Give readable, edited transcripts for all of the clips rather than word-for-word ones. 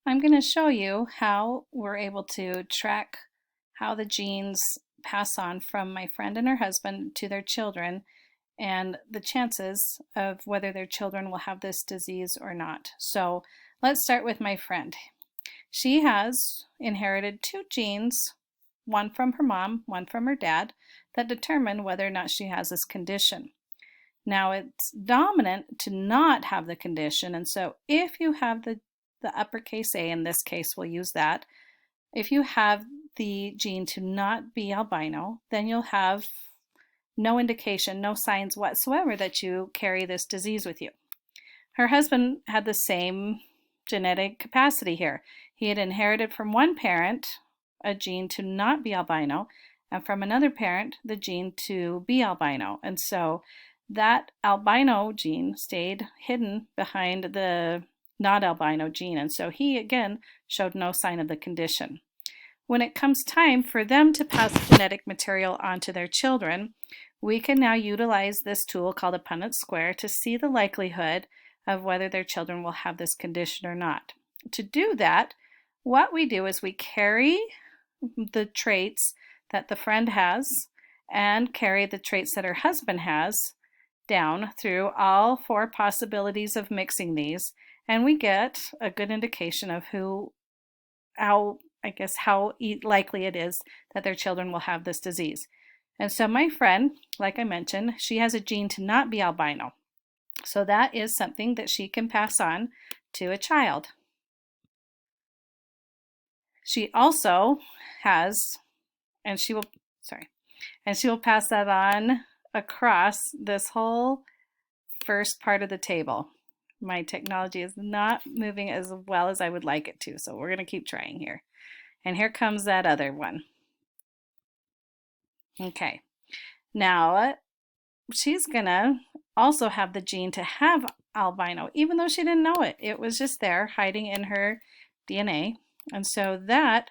I'm going to show you how we're able to track how the genes pass on from my friend and her husband to their children and the chances of whether their children will have this disease or not. So let's start with my friend. She has inherited two genes, one from her mom, one from her dad, that determine whether or not she has this condition. Now it's dominant to not have the condition, and so if you have the uppercase A, in this case we'll use that, if you have the gene to not be albino, then you'll have no indication, no signs whatsoever that you carry this disease with you. Her husband had the same genetic capacity here. He had inherited from one parent a gene to not be albino, and from another parent the gene to be albino. And so that albino gene stayed hidden behind the not albino gene, and so he again showed no sign of the condition. When it comes time for them to pass genetic material on to their children, we can now utilize this tool called a Punnett square to see the likelihood of whether their children will have this condition or not. To do that, what we do is we carry the traits that the friend has and carry the traits that her husband has down through all four possibilities of mixing these, and we get a good indication of how likely it is that their children will have this disease. And so my friend, like I mentioned, she has a gene to not be albino. So that is something that she can pass on to a child. She also has, and she will pass that on across this whole first part of the table. My technology is not moving as well as I would like it to, so we're going to keep trying here. And here comes that other one. Okay, now she's going to also have the gene to have albino, even though she didn't know it. It was just there hiding in her DNA. And so that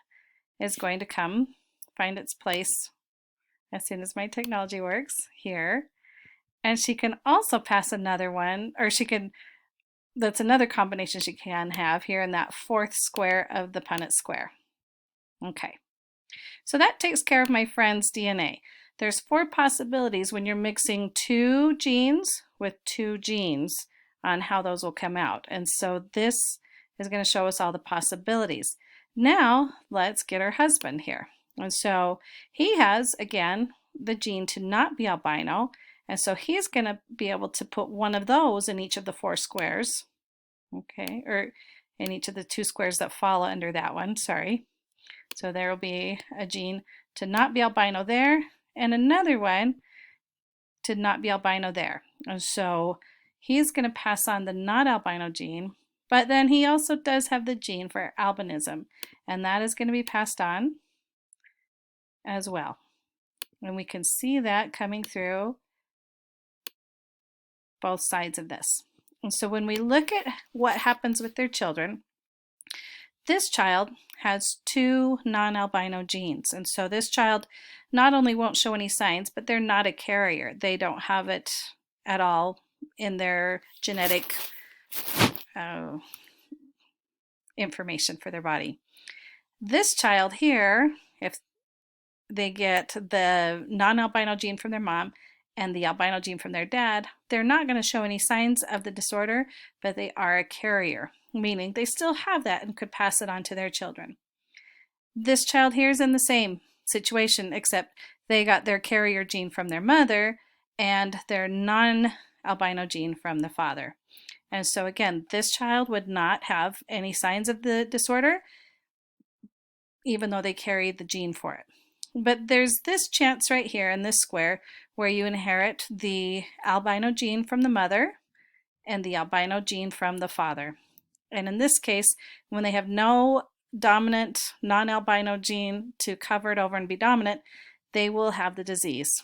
is going to find its place as soon as my technology works here. And she can also pass another one, or that's another combination she can have here in that fourth square of the Punnett square. Okay, so that takes care of my friend's DNA. There's four possibilities when you're mixing two genes with two genes on how those will come out. And so this is going to show us all the possibilities. Now let's get her husband here. And so he has, again, the gene to not be albino. And so he's going to be able to put one of those in each of the four squares. Okay, or in each of the two squares that fall under that one, sorry. So there will be a gene to not be albino there, and another one to not be albino there. And so he's going to pass on the not albino gene, but then he also does have the gene for albinism, and that is going to be passed on as well. And we can see that coming through both sides of this. And so when we look at what happens with their children, this child has two non-albino genes. And so this child not only won't show any signs, but they're not a carrier. They don't have it at all in their genetic information for their body. This child here, if they get the non-albino gene from their mom and the albino gene from their dad, they're not going to show any signs of the disorder, but they are a carrier, meaning they still have that and could pass it on to their children. This child here is in the same situation, except they got their carrier gene from their mother and their non-albino gene from the father. And so again, this child would not have any signs of the disorder, even though they carried the gene for it. But there's this chance right here in this square where you inherit the albino gene from the mother and the albino gene from the father. And in this case, when they have no dominant non-albino gene to cover it over and be dominant, they will have the disease.